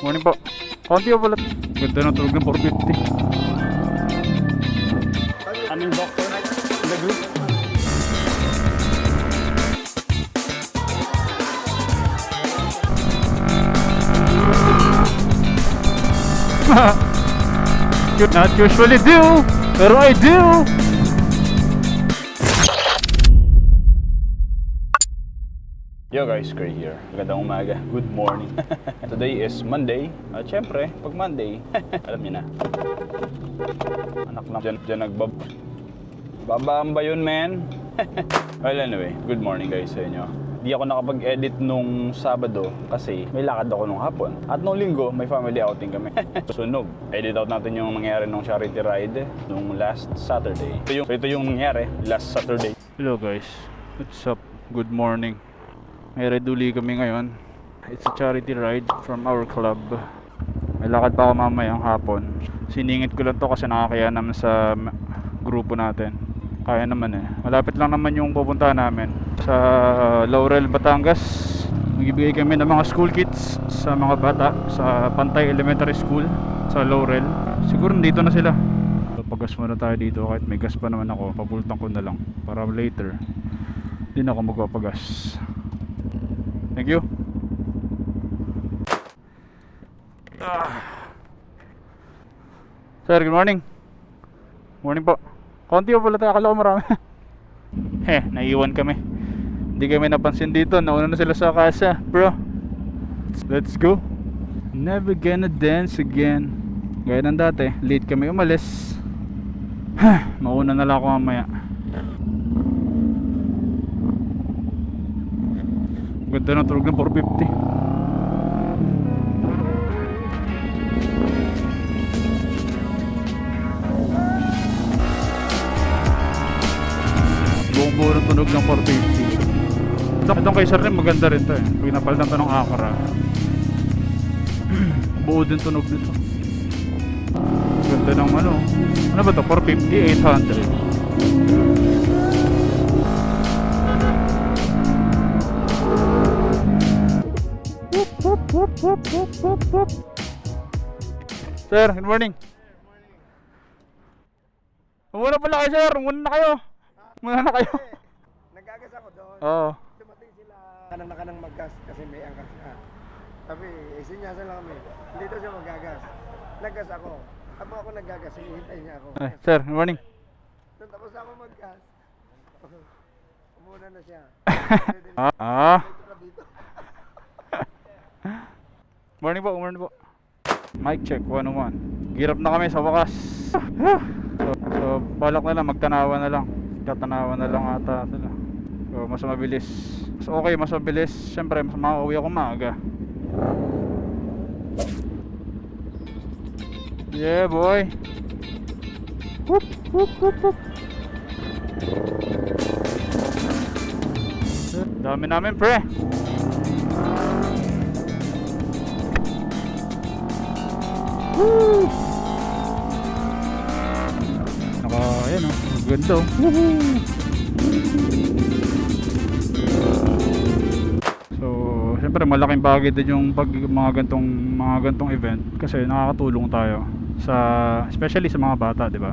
Morning po. Konti pa pala. Ganda ng tulog ng 450. Aming doctor in the group. Not usually do, pero I do. Yo guys, Gray here. Magandang umaga. Good morning. Today is Monday. At syempre, pag Monday, alam niyo na. Anak lang dyan nagbabamba yun, man. Well, anyway, good morning guys sa inyo. Di ako nakapag-edit nung Sabado kasi may lakad ako nung hapon. At nung Linggo, may family outing kami. Sunog. Edit out natin yung mangyari nung charity ride nung last Saturday. Ito yung nangyari last Saturday. Hello guys. What's up? Good morning. May reduli kami ngayon. It's a charity ride from our club. May lakad pa ako mamayang hapon. Siningit ko lang to kasi nakakaya naman sa grupo natin. Kaya naman eh. Malapit lang naman yung pupuntahan namin. Sa Laurel, Batangas. Magbibigay kami ng mga school kits sa mga bata sa Pantay Elementary School sa Laurel. Siguro nandito na sila. Pagas muna tayo dito kahit may gas pa naman ako. Papultang ko na lang para later hindi na ako magpapagas. Thank you. Sir, good morning. Morning po. Konti pa pala tayo, akala ko marami. Naiiwan kami. Hindi kami napansin dito. Nauna na sila sa kasa. Bro, let's go. Never gonna dance again. Gaya ng dati, late kami umalis. Mauna na lang ako mamaya. Ganda ng tulog ng 450. Buong-buo ng tunog ng 450. Itong kay Sir rin maganda rin to eh. Pag napalitan to ng Acura, buo din tunog nito. Ganda ng ano ba to? 450, 800. Sir, good morning. Muna pala kayo, sir. Muna na kayo. Muna na kayo. Nagagas ako doon. Oo. Dumating sila kanang maggas kasi may angkas na. Sabi, sinyasan lang kami. Hindi daw siya magagas. Naggas ako. Ako naggagas. Hinihintay niya ako. Sir, good morning. Doon tapos ako maggas. Umuna na siya. Morning po, morning po. Mic check 101. Girap na kami sa wakas. So balak na lang, magtanawan na lang. Tatanawan na lang ata sila. So mas mabilis. So okay, mas mabilis. Siyempre, mas makauwi ako maaga. Yeah boy. Whoop, whoop, whoop, whoop. Dami namin pre. Woo! Ayan o, ganda o. So, siyempre malaking bagay din yung mga gantong event kasi nakakatulong tayo sa, especially sa mga bata, di ba?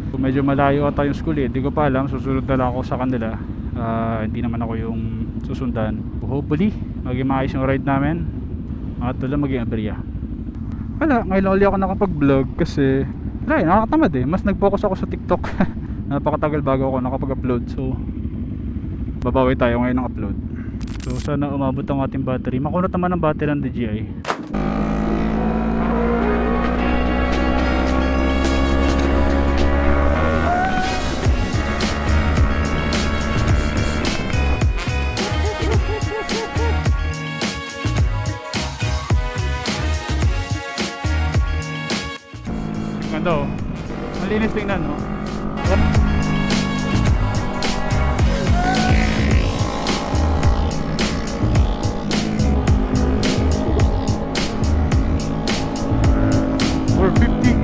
Kung medyo malayo ata yung school hindi ko pa alam, susunod na lang ako sa kanila. Hindi naman ako yung susundan. Hopefully, maging maayos yung ride namin at wala maging aberya. Wala, ngayon ulit ako nakapag-vlog kasi wala, nakakatamad eh. Mas nag-focus ako sa TikTok. Napakatagal bago ako nakapag-upload. So, babawi tayo ngayon ng upload. So, sana umabot ang ating battery. Makunat naman ang battery ng DJI. Ganda oh. Malinis tingnan oh. We're 50.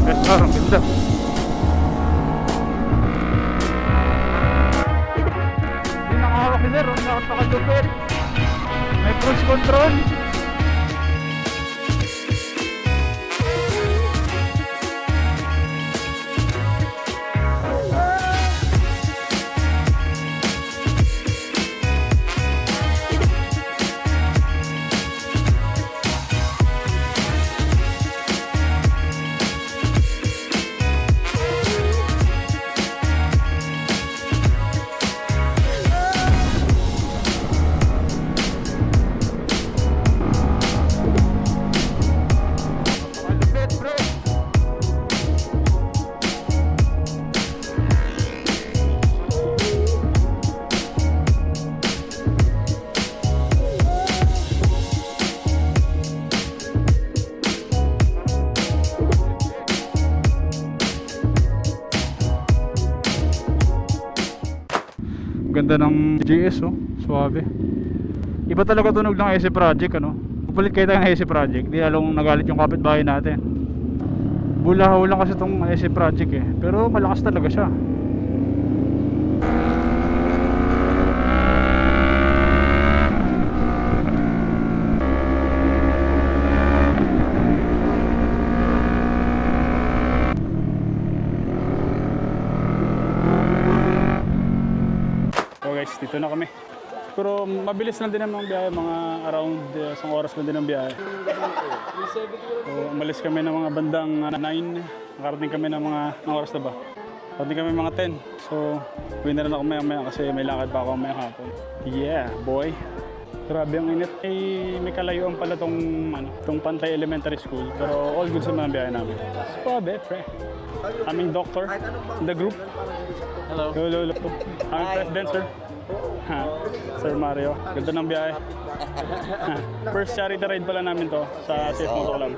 Yes, ang ganda. sir, ang nakapakadupit. May cruise control. Malupit, bro. Ganda ng GS, oh. Suwabe. Iba talaga tunog ng AC Project, ano. Pupulit kayo tayo ng AC Project, di lalong nagalit yung kapitbahay natin. Bulahaw lang kasi itong AC Project eh, pero malakas talaga siya. So guys, dito na kami. Pero mabilis lang din ang mga biyahe, mga around isang oras lang din ang biyahe. So, umalis kami ng mga bandang 9, nakarating kami ng mga, ng oras na ba? Nakarating kami mga 10. So, uwi na rin ako maya kasi may lakad pa ako maya hapon. Yeah, boy. Grabe ang init. May kalayuan pala tong Pantay Elementary School. Pero all good sa mga biyahe namin. Spabe, pre. Aming doctor in the group. Hello. Hello. Aming president, sir. Ha, Sir Mario, ganda ng biyahe. First charity ride pala namin to sa Safe Moto Club.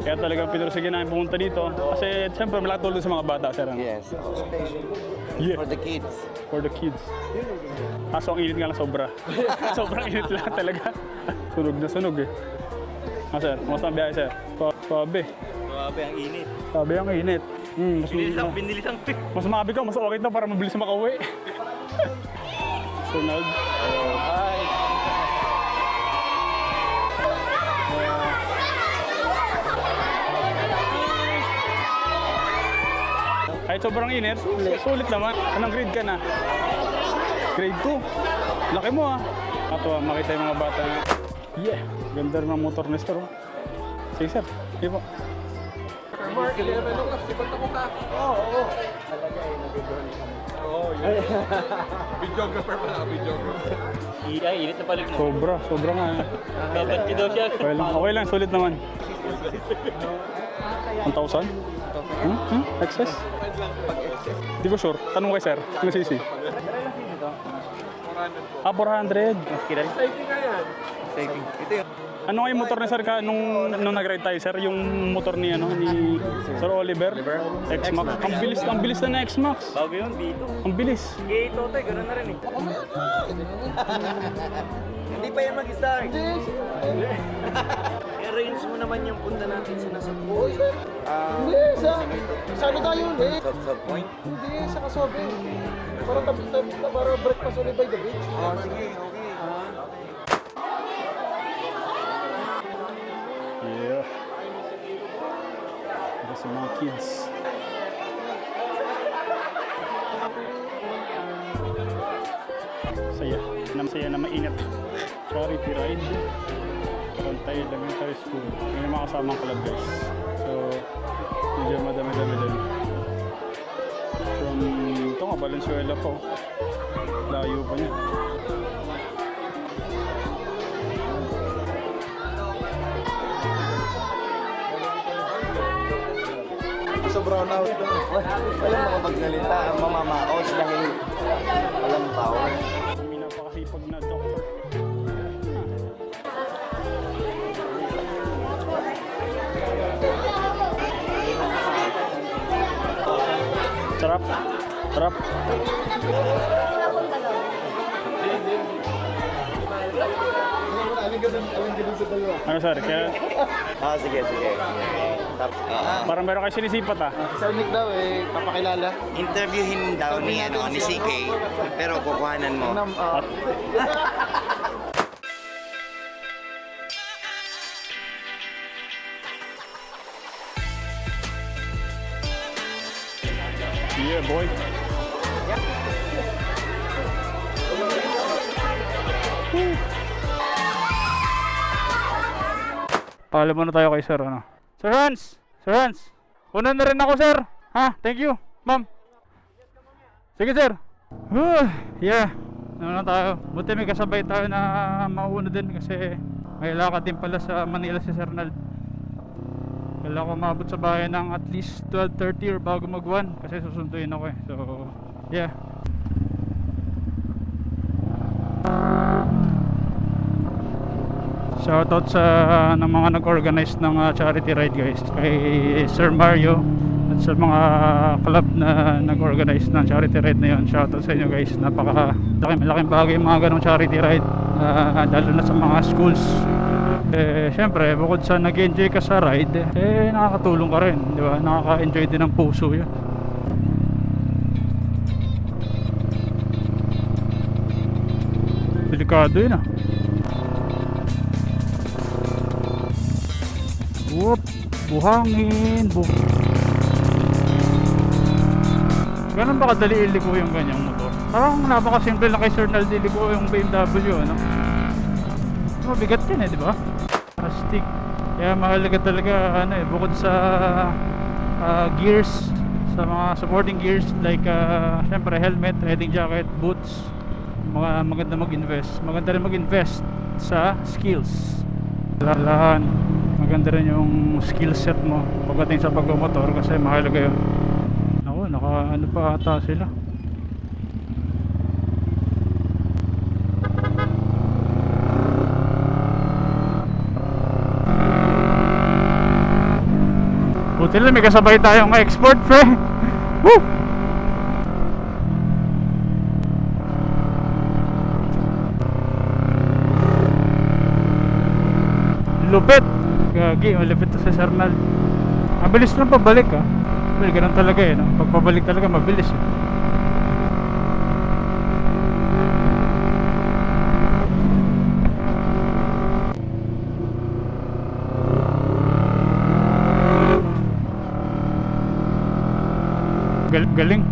Kaya talagang pinursige namin pumunta dito. Kasi siyempre malaki tulong sa mga bata, sir. Yes. Yeah. For the kids. For the kids. Kaso ang init nga lang sobra. Sobrang init lang talaga. Sunog na sunog eh. Sir, kumusta ang biyahe, sir? Swabe. Grabe ang init. Sabi ang init. Binilisang. Mas mabi ka, mas okay na para mabilis makauwi. Sunod. Hi. Kahit sobrang init, sulit naman. Anong grade ka na? Grade 2. Laki mo ah. Ato, makita yung mga bata. Yeah, ganda rin ang motor ni Sir. Oh. Sige sir, sige po. Mark, sipat ako ka. Oo. Videographer pala, videographer. Init na palik mo. Sobra nga. Dapat ki daw siya. Okay lang, sulit naman. 1,000? Excess? Di ko sure. Tanong kay sir. Ano sisi? 400 po. 400. Safety nga yan. Safety. Ito yun. Ano nga yung motor ni sir ka nung nag-ride tayo sir? Yung motor ni Sir Oliver? X-Max. Ang bilis na X-Max. Bago yun, B2. Ang bilis. G8 tayo, gano'n na rin eh. Hindi pa yan mag-start. I-arrange mo naman yung punta natin sa nasa pool. Hindi, sa ano tayo ulit? Sub point? Hindi, sa Kasobe. Para breakfast ulit by the beach. Oh, sige, okay. Yeah. Ito sa mga kids. Saya na mainit. Charity ride. Pantay Elementary School. May mga kasamang club guys. So, medyo madami-dami din. From, ito nga, Valenzuela po. Layo pa niya. Sobrang out na. Walang makapagsalita, ang mamamaos dahil walang power. May napakasipag na doktor. Sarap. Sarap. Alin ka dun sa dalawa? Ano sir? Kaya Sige. Parang meron kayo sinisipat ah. Sa Nick daw eh, papakilala. Interviewin daw ni CK, pero kukuhanan mo. Yeah, boy. Paalam muna tayo kay sir, ano? Sir Hans! Sir Hans! Una na rin ako, sir! Ha? Thank you, ma'am! Sige, sir! Yeah! Ano na tayo? Buti may kasabay tayo na mauuna din kasi may lakad din pala sa Manila si Sir Nald. Kailangan ko maabot sa bahay ng at least 12:30 or bago mag-1 kasi susunduin ako eh. So, yeah. Shoutout sa ng mga nag-organize ng charity ride guys, kay Sir Mario at sa mga club na nag-organize ng charity ride na yun. Shoutout sa inyo guys, malaking bagay yung mga ganong charity ride, lalo na sa mga schools. Syempre bukod sa nag-enjoy ka sa ride, nakakatulong ka rin, di ba? Nakaka-enjoy din ng puso yun. Delikado yun ah. Whoop, buhangin, ganun ba kadali iliko yung ganyang motor? Parang napakasimple lang kay Sir Nald iliko yung BMW, ano? Mabigat yan eh, di ba? Plastic. Kaya mahalaga talaga, ano eh, bukod sa gears, sa mga supporting gears like syempre helmet, riding jacket, boots, maganda mag-invest. Maganda rin mag-invest sa skills. Lahan, maganda rin yung skill set mo pagdating sa pagmumotor kasi mahalaga yun. Naku, ano pa ata sila. Buti lang may kasabay tayong export, pre. Woo! Lupit. Gagi, malupit to si Sir Nald. Mabilis lang pabalik ah. Well, ganun talaga eh, no? Pag pabalik talaga mabilis eh. Galing.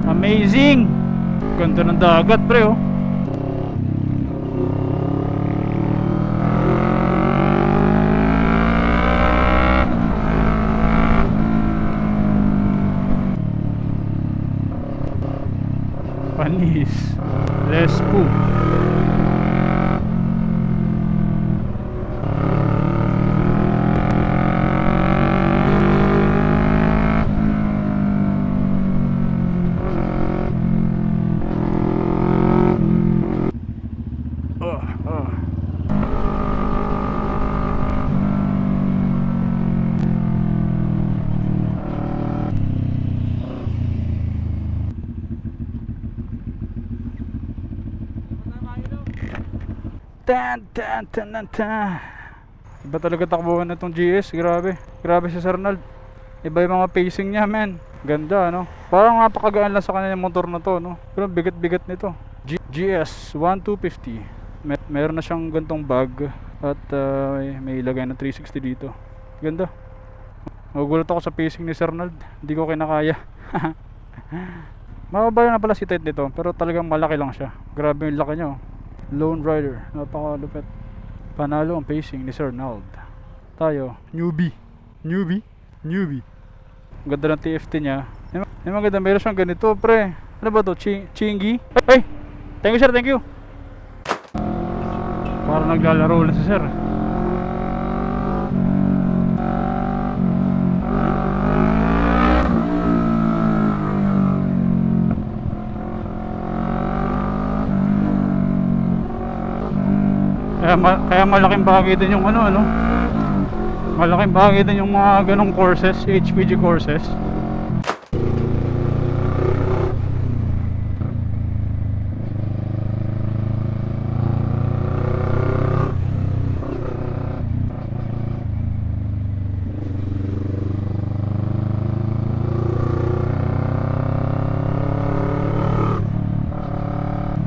Amazing! Ganda ng dagat, pre, oh. Panis. Lespo. Iba talaga takbuhan na tong GS, grabe si Sir Nald. Iba yung mga pacing niya, man. Ganda, no? Parang napakagaan lang sa kanya yung motor na to, no? Pero bigat nito. GS 1250. Meron na siyang gantong bag at may ilagay na 360 dito. Ganda. Magugulat ako sa pacing ni Sir Nald. Hindi ko kinakaya. Mababa na pala si Ted nito, pero talagang malaki lang siya. Grabe yung laki niya, oh. Lone Rider, napakalupit. Panalo ang pacing ni Sir Nald. Tayo, newbie. Ganda ng TFT niya. May maganda, meron siyang ganito, pre. Ano ba to? Chingy? Ay! Thank you, sir, thank you. Parang naglalaro lang si sir. Kaya malaking bagay din yung ano. Malaking bagay din yung mga ganong courses, HPG courses.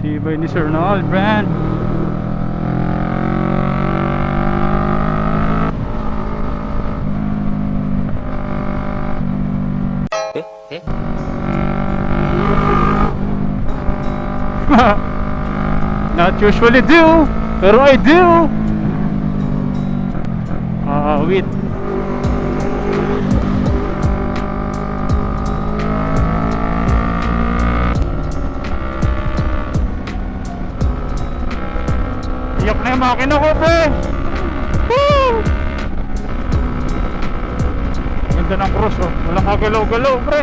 Tibay ni Sir Noel Brand. Not usually do, pero I do. Wait. Iyak na yung makina ko, pre. Woo! Ganda ng cross, oh. Walang kagalaw-galaw, pre.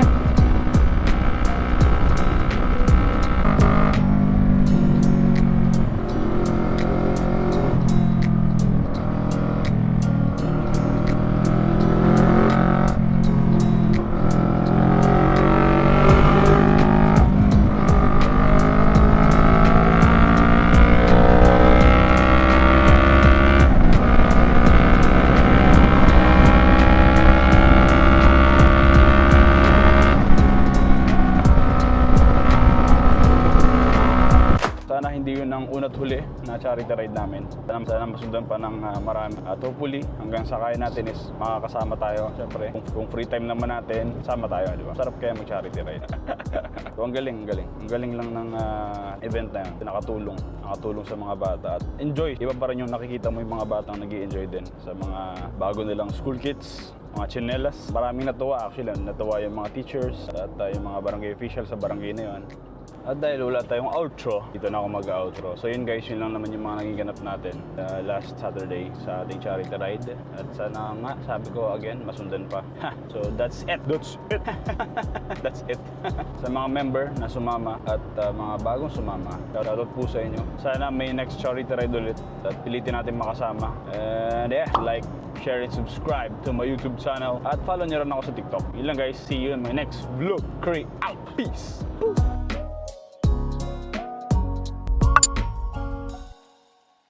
Sana hindi yun ang una't huli na charity ride namin. Sana masundan pa ng marami. At hopefully, hanggang sa kaya natin is makakasama tayo. Siyempre, kung free time naman natin, sama tayo, di ba? Sarap kaya mag-charity ride. So, ang galing. Ang galing lang ng event na yun. Nakatulong sa mga bata. At enjoy. Iba pa rin yung nakikita mo yung mga batang nag-i-enjoy din sa mga bago nilang school kits, mga tsinelas. Maraming natuwa actually. Natuwa yung mga teachers at yung mga barangay officials sa barangay na yun. At dahil wala tayong outro, dito na ako mag-outro. So yun guys, yun lang naman yung mga naging ganap natin last Saturday sa ating charity ride. At sana nga, sabi ko again, masundan pa. So that's it. That's it. Sa mga member na sumama at mga bagong sumama, shoutout po sa inyo. Sana may next charity ride ulit at pilitin natin makasama. And yeah, like, share, and subscribe to my YouTube channel. At follow nyo rin ako sa TikTok. Yun lang guys, see you in my next vlog. Curry out. Peace.